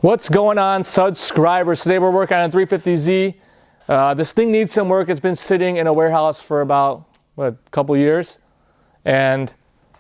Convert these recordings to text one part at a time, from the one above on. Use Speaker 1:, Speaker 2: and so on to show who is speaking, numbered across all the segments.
Speaker 1: What's going on, subscribers? Today we're working on a 350Z. This thing needs some work. It's been sitting in a warehouse for about, a couple years. And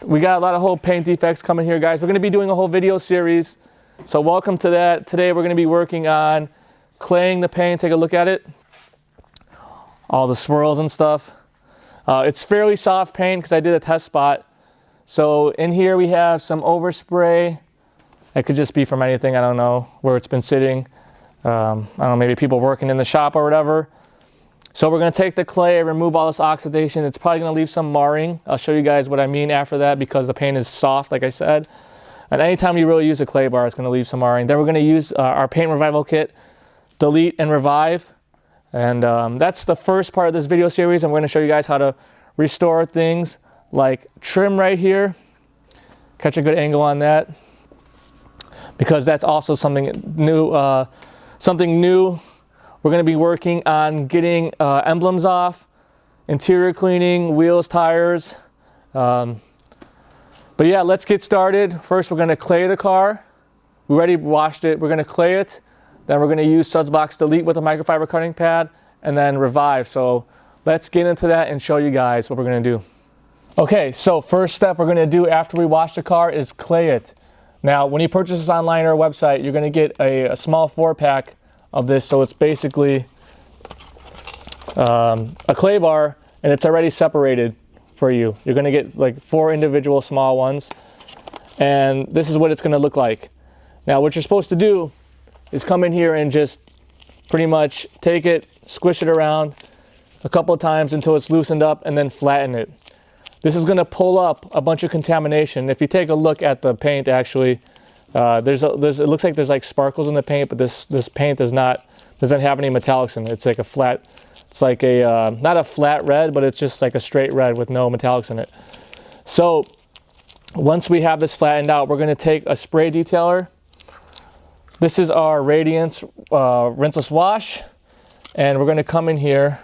Speaker 1: we got a lot of whole paint defects coming here, guys. We're going to be doing a whole video series. So welcome to that. Today we're going to be working on claying the paint. Take a look at it. All the swirls and stuff. It's fairly soft paint because I did a test spot. So in here we have some overspray. It could just be from anything, I don't know, where it's been sitting. I don't know, maybe people working in the shop or whatever. So we're gonna take the clay, remove all this oxidation. It's probably gonna leave some marring. I'll show you guys what I mean after that because the paint is soft, like I said. And anytime you really use a clay bar, it's gonna leave some marring. Then we're gonna use our paint revival kit, delete and revive. And that's the first part of this video series. I'm gonna show you guys how to restore things like trim right here. Catch a good angle on that, because that's also something new. We're going to be working on getting emblems off, interior cleaning, wheels, tires. But yeah, let's get started. First, we're going to clay the car. We already washed it. We're going to clay it. Then we're going to use Suds Box Delete with a microfiber cutting pad, and then revive. So let's get into that and show you guys what we're going to do. Okay, so first step we're going to do after we wash the car is clay it. Now, when you purchase this online or our website, you're going to get a small 4-pack of this. So it's basically a clay bar, and it's already separated for you. You're going to get like 4 individual small ones, and this is what it's going to look like. Now, what you're supposed to do is come in here and just pretty much take it, squish it around a couple of times until it's loosened up, and then flatten it. This is going to pull up a bunch of contamination. If you take a look at the paint, actually, it looks like there's like sparkles in the paint, but this paint doesn't have any metallics in it. It's like a flat, it's like a not a flat red, but it's just like a straight red with no metallics in it. So once we have this flattened out, we're going to take a spray detailer. This is our Radiance rinseless wash, and we're going to come in here,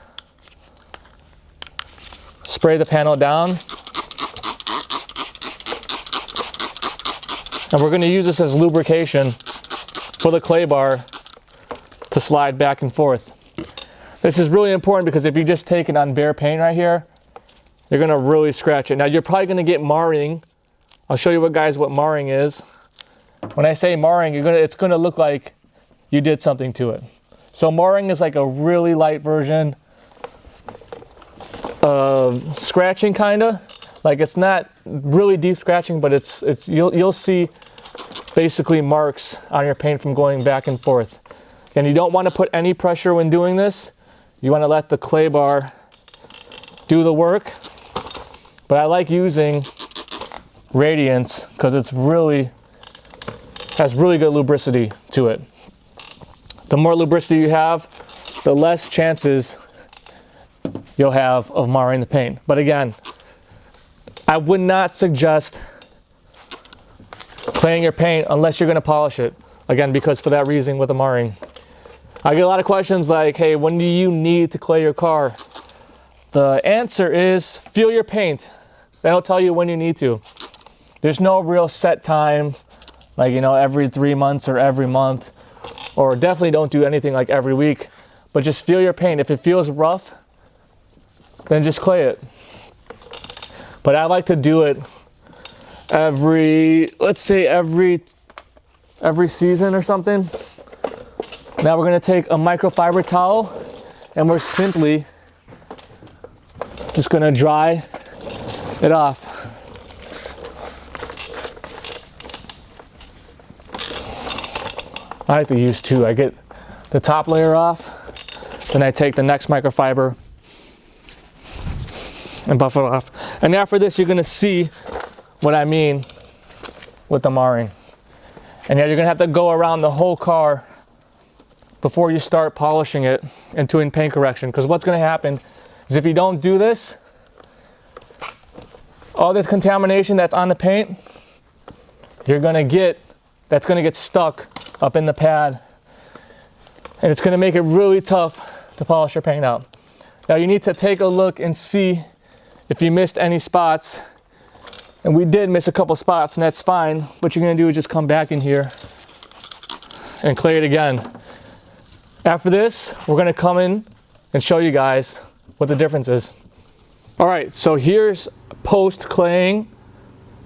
Speaker 1: spray the panel down, and we're going to use this as lubrication for the clay bar to slide back and forth. This is really important because if you just take it on bare paint right here, you're going to really scratch it. Now you're probably going to get marring. I'll show you what marring is. When I say marring, it's going to look like you did something to it. So marring is like a really light version of scratching, kinda. Like it's not really deep scratching, but you'll see basically marks on your paint from going back and forth. And you don't want to put any pressure when doing this. You want to let the clay bar do the work. But I like using Radiance because has really good lubricity to it. The more lubricity you have, the less chances you'll have of marring the paint. But again, I would not suggest claying your paint unless you're going to polish it. Again, because for that reason with the marring. I get a lot of questions like, hey, when do you need to clay your car? The answer is feel your paint. That'll tell you when you need to. There's no real set time, like, every 3 months or every month, or definitely don't do anything like every week, but just feel your paint. If it feels rough, then just clay it. But I like to do it let's say every season or something. Now we're going to take a microfiber towel, and we're simply just going to dry it off. I like to use 2. I get the top layer off, then I take the next microfiber and buff it off. And after this, you're going to see what I mean with the marring. And yeah, you're going to have to go around the whole car before you start polishing it and doing paint correction. Because what's going to happen is if you don't do this, all this contamination that's on the paint, that's going to get stuck up in the pad. And it's going to make it really tough to polish your paint out. Now you need to take a look and see if you missed any spots. And we did miss a couple spots, and that's fine. What you're going to do is just come back in here and clay it again. After this, we're gonna come in and show you guys what the difference is. All right, so here's post claying.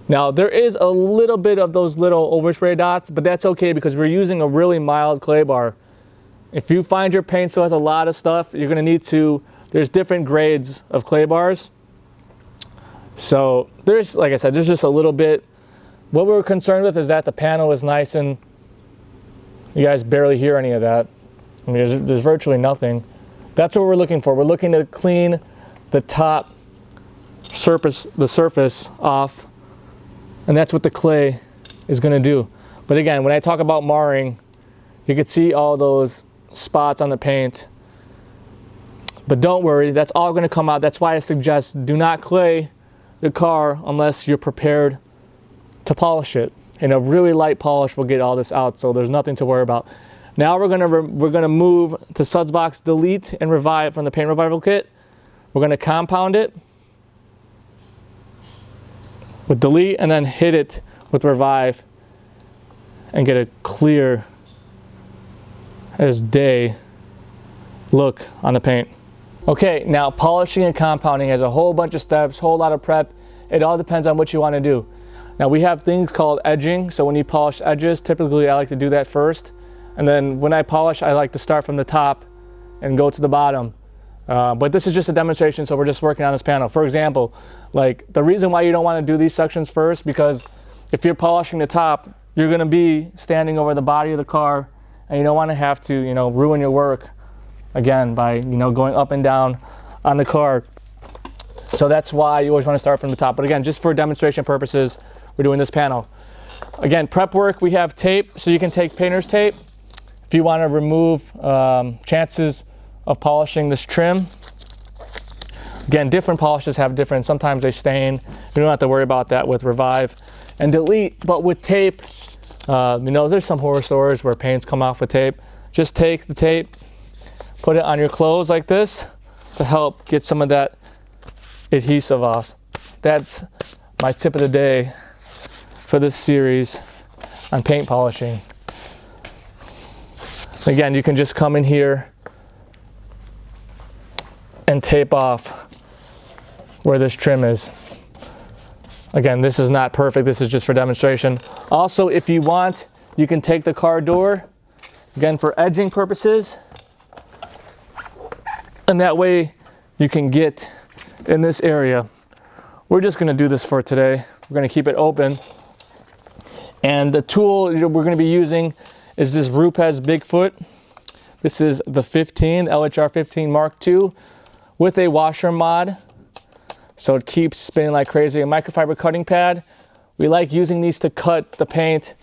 Speaker 1: Now there is a little bit of those little overspray dots, but that's okay because we're using a really mild clay bar. If you find your paint still has a lot of stuff, you're gonna need to, there's different grades of clay bars. So there's, like I said, there's just a little bit. What we're concerned with is that the panel is nice and you guys barely hear any of that. I mean, there's virtually nothing. That's what we're looking for. We're looking to clean the top surface, the surface off, and that's what the clay is gonna do. But again, when I talk about marring, you can see all those spots on the paint. But don't worry, that's all gonna come out. That's why I suggest do not clay the car unless you're prepared to polish it. And a really light polish will get all this out, so there's nothing to worry about. Now we're gonna move to Suds Box Delete and Revive from the Paint Revival Kit. We're gonna compound it with Delete and then hit it with Revive and get a clear as day look on the paint. Okay, now polishing and compounding has a whole bunch of steps, whole lot of prep. It all depends on what you want to do. Now we have things called edging, so when you polish edges, typically I like to do that first. And then when I polish, I like to start from the top and go to the bottom. But this is just a demonstration, so we're just working on this panel. For example, like the reason why you don't want to do these sections first, because if you're polishing the top, you're going to be standing over the body of the car, and you don't want to have to, you know, ruin your work again by, you know, going up and down on the car. So that's why you always want to start from the top. But again, just for demonstration purposes, we're doing this panel. Again, prep work, we have tape, so you can take painter's tape if you want to remove chances of polishing this trim. Again, different polishes have different, sometimes they stain. You don't have to worry about that with Revive and Delete, but with tape, you know, there's some horror stories where paints come off with tape. Just take the tape, put it on your clothes like this to help get some of that adhesive off. That's my tip of the day for this series on paint polishing. Again, you can just come in here and tape off where this trim is. Again, this is not perfect, this is just for demonstration. Also, if you want, you can take the car door, again for edging purposes, and that way you can get in this area. We're just gonna do this for today. We're gonna keep it open. And the tool we're gonna be using is this Rupes Bigfoot. This is the 15, LHR 15 Mark II with a washer mod. So it keeps spinning like crazy. A microfiber cutting pad. We like using these to cut the paint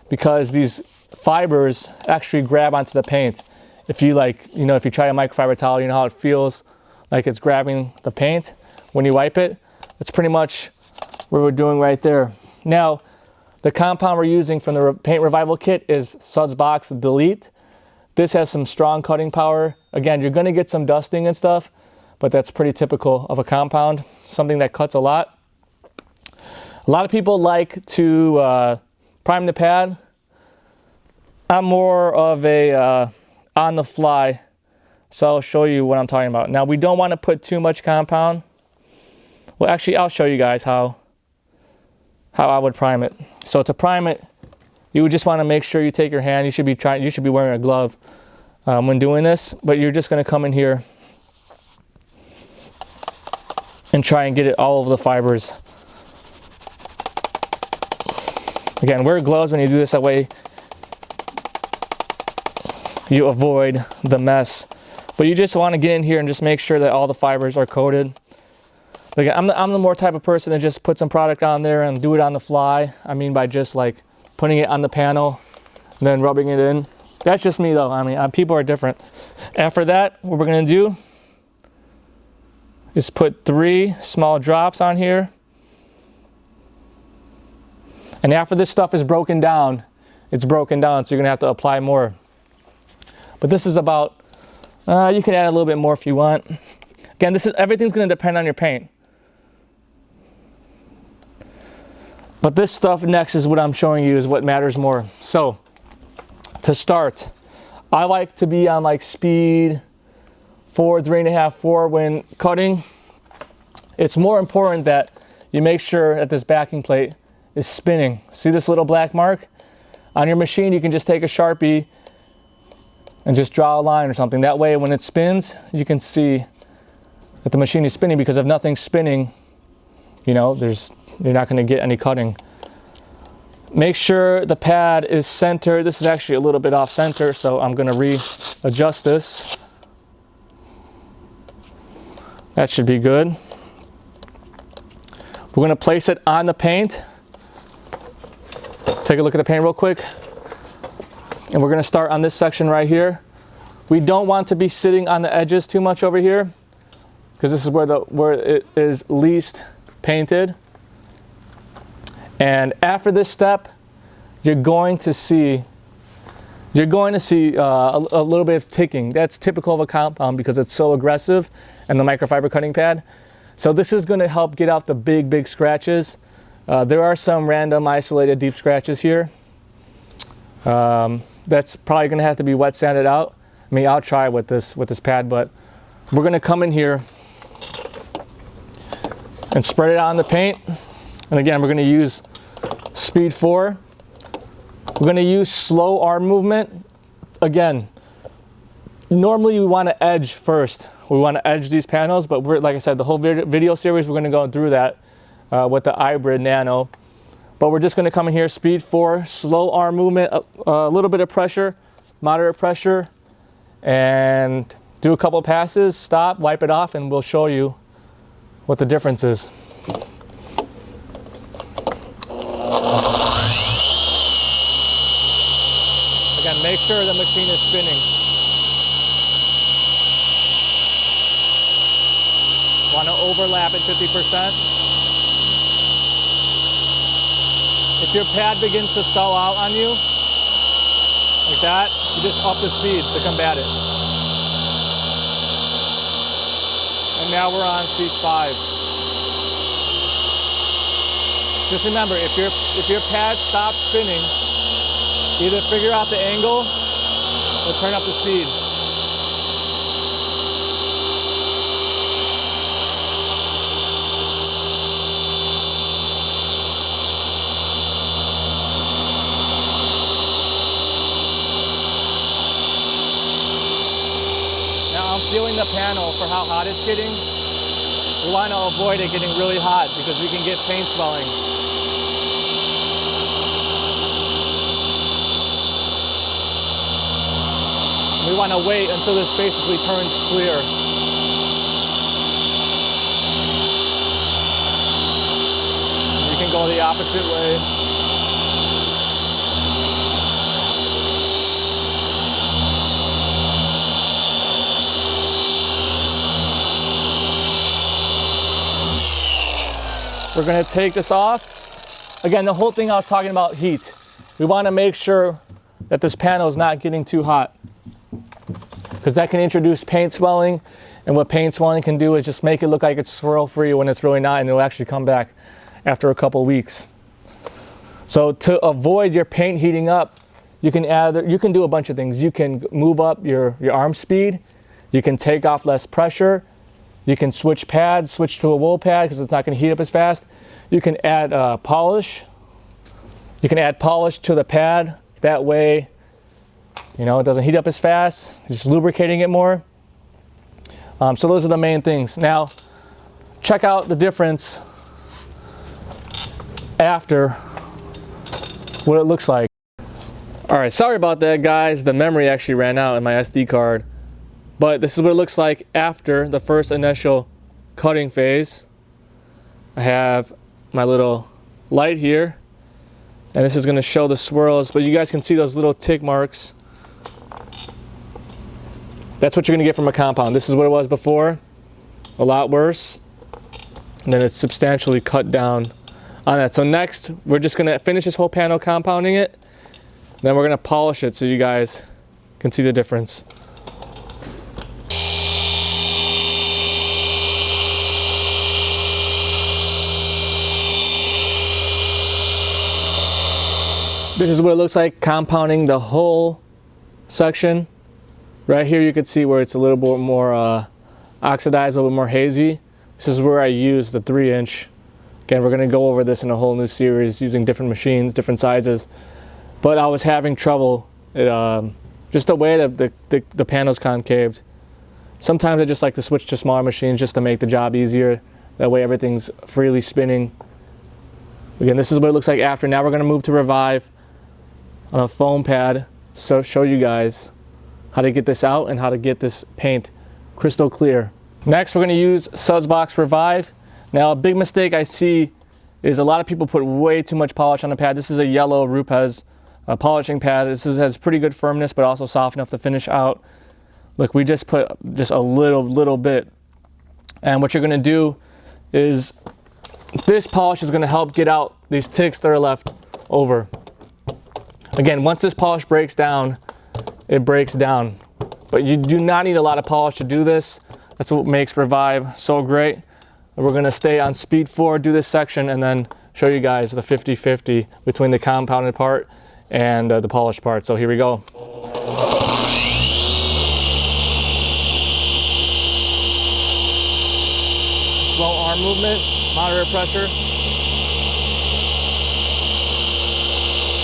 Speaker 1: because these fibers actually grab onto the paint. If you if you try a microfiber towel, you know how it feels like it's grabbing the paint when you wipe it. That's pretty much what we're doing right there. Now, the compound we're using from the Paint Revival Kit is Suds Box Delete. This has some strong cutting power. Again, you're gonna get some dusting and stuff, but that's pretty typical of a compound, something that cuts a lot. A lot of people like to prime the pad. I'm more of a on the fly, so I'll show you what I'm talking about. Now, we don't want to put too much compound. Well, actually, I'll show you guys how I would prime it. So to prime it, you would just want to make sure you take your hand. You should be wearing a glove when doing this, but you're just going to come in here and try and get it all over the fibers. Again, wear gloves when you do this, that way you avoid the mess. But you just want to get in here and just make sure that all the fibers are coated. Again, I'm the more type of person that just put some product on there and do it on the fly. I mean by just like putting it on the panel and then rubbing it in. That's just me though. I mean, people are different. After that, what we're gonna do is put 3 small drops on here. And after this stuff is broken down, it's broken down, so you're gonna have to apply more. But this is about, you can add a little bit more if you want. Again, everything's gonna depend on your paint. But this stuff next is what I'm showing you is what matters more. So, to start, I like to be on like speed 4, 3.5, 4 when cutting. It's more important that you make sure that this backing plate is spinning. See this little black mark? On your machine, you can just take a Sharpie and just draw a line or something. That way, when it spins, you can see that the machine is spinning, because if nothing's spinning, you know, you're not going to get any cutting. Make sure the pad is centered. This is actually a little bit off center, so I'm going to readjust this. That should be good. We're going to place it on the paint. Take a look at the paint real quick. And we're going to start on this section right here. We don't want to be sitting on the edges too much over here, because this is where it is least painted. And after this step, you're going to see a little bit of ticking. That's typical of a compound because it's so aggressive and the microfiber cutting pad. So this is going to help get out the big scratches. There are some random isolated deep scratches here. That's probably going to have to be wet sanded out. I mean, I'll try with this pad, but we're going to come in here and spread it out on the paint. And again, we're going to use speed 4. We're going to use slow arm movement. Again, normally we want to edge first. We want to edge these panels, but like I said, the whole video series, we're going to go through that with the hybrid nano. But we're just going to come in here, speed 4, slow arm movement, a little bit of pressure, moderate pressure, and do a couple passes, stop, wipe it off, and we'll show you what the difference is. Again, make sure the machine is spinning. Want to overlap at 50%. If your pad begins to stall out on you, like that, you just up the speed to combat it. And now we're on speed 5. Just remember, if your pad stops spinning, either figure out the angle or turn up the speed. Now I'm feeling the panel for how hot it's getting. We want to avoid it getting really hot because we can get paint swelling. We want to wait until this basically turns clear. You can go the opposite way. We're going to take this off. Again, the whole thing I was talking about heat. We want to make sure that this panel is not getting too hot, because that can introduce paint swelling, and what paint swelling can do is just make it look like it's swirl free when it's really not, and it'll actually come back after a couple weeks. So to avoid your paint heating up, you can do a bunch of things. You can move up your arm speed, you can take off less pressure, you can switch pads, switch to a wool pad because it's not going to heat up as fast. You can add polish. You can add polish to the pad. That way, you know, it doesn't heat up as fast. Just lubricating it more. So those are the main things. Now, check out the difference after what it looks like. All right, sorry about that, guys. The memory actually ran out in my SD card. But this is what it looks like after the first initial cutting phase. I have my little light here, and this is going to show the swirls, but you guys can see those little tick marks. That's what you're going to get from a compound. This is what it was before, a lot worse, and then it's substantially cut down on that. So next, we're just going to finish this whole panel compounding it, then we're going to polish it so you guys can see the difference. This is what it looks like compounding the whole section. Right here you can see where it's a little bit more oxidized, a little bit more hazy. This is where I use the 3-inch. Again, we're going to go over this in a whole new series using different machines, different sizes. But I was having trouble, just the way that the panel's concaved. Sometimes I just like to switch to smaller machines just to make the job easier. That way everything's freely spinning. Again, this is what it looks like after. Now we're going to move to Revive on a foam pad. So show you guys how to get this out and how to get this paint crystal clear. Next, we're going to use Sudsbox Revive. Now, a big mistake I see is a lot of people put way too much polish on the pad. This is a yellow Rupes polishing pad. This has pretty good firmness, but also soft enough to finish out. Look, we just put just a little bit. And what you're going to do is this polish is going to help get out these ticks that are left over. Again, once this polish breaks down, it breaks down. But you do not need a lot of polish to do this. That's what makes Revive so great. We're going to stay on speed 4, do this section, and then show you guys the 50-50 between the compounded part and the polished part. So here we go. Slow arm movement, moderate pressure.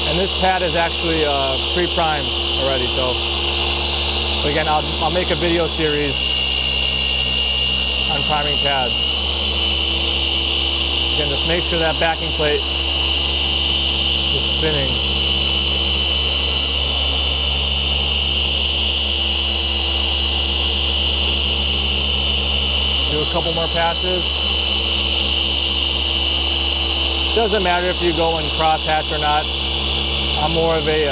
Speaker 1: And this pad is actually pre-primed already, so again, I'll make a video series on priming pads. Again, just make sure that backing plate is spinning. Do a couple more passes. Doesn't matter if you go in crosshatch or not. I'm more of a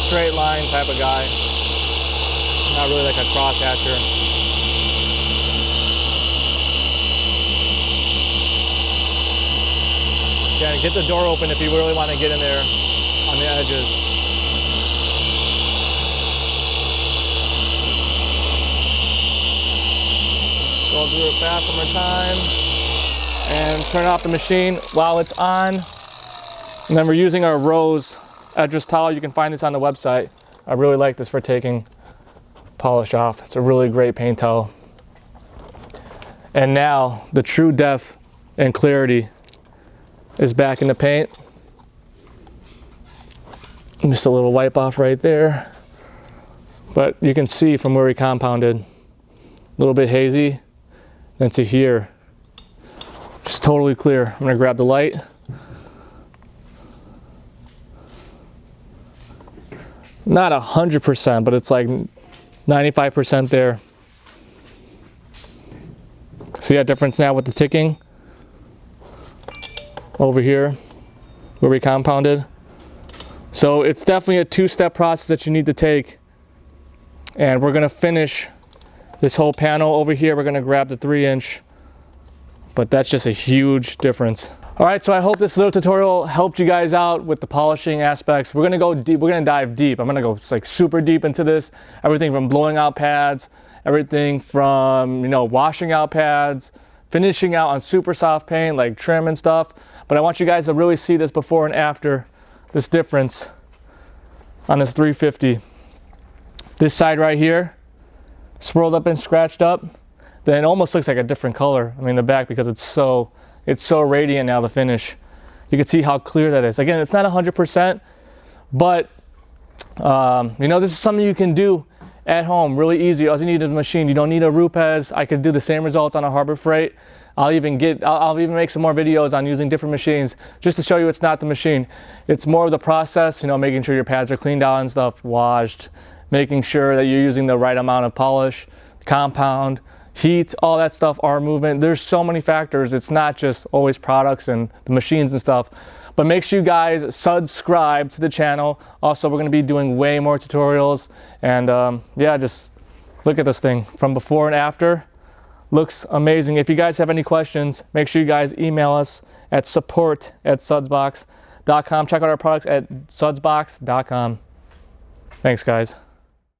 Speaker 1: straight line type of guy. Not really like a crosshatcher. Yeah, get the door open if you really want to get in there on the edges. Go through it fast one more time. And turn off the machine while it's on. And then we're using our Rose edgeless towel. You can find this on the website. I really like this for taking polish off. It's a really great paint towel. And now the true depth and clarity is back in the paint. Just a little wipe off right there. But you can see from where we compounded, a little bit hazy, then to here, just totally clear. I'm gonna grab the light. Not 100%, but it's like 95% there. See that difference now with the ticking? Over here, where we compounded. So it's definitely a 2-step process that you need to take. And we're gonna finish this whole panel over here. We're gonna grab the 3-inch, but that's just a huge difference. All right, so I hope this little tutorial helped you guys out with the polishing aspects. We're gonna go deep, we're gonna dive deep. I'm gonna go like super deep into this. Everything from blowing out pads, everything from, washing out pads, finishing out on super soft paint, like trim and stuff. But I want you guys to really see this before and after, this difference on this 350. This side right here, swirled up and scratched up, then it almost looks like a different color. I mean, the back, because it's so radiant now, the finish. You can see how clear that is. Again, it's not 100%, but this is something you can do at home, really easy. All you need is a machine. You don't need a Rupes. I could do the same results on a Harbor Freight. I'll even make some more videos on using different machines just to show you it's not the machine. It's more of the process, making sure your pads are cleaned out and stuff, washed, making sure that you're using the right amount of polish, compound, heat, all that stuff, arm movement. There's so many factors. It's not just always products and the machines and stuff. But make sure you guys subscribe to the channel. Also, we're going to be doing way more tutorials. And yeah, just look at this thing from before and after. Looks amazing. If you guys have any questions, make sure you guys email us at support@sudsbox.com. Check out our products at sudsbox.com. Thanks, guys.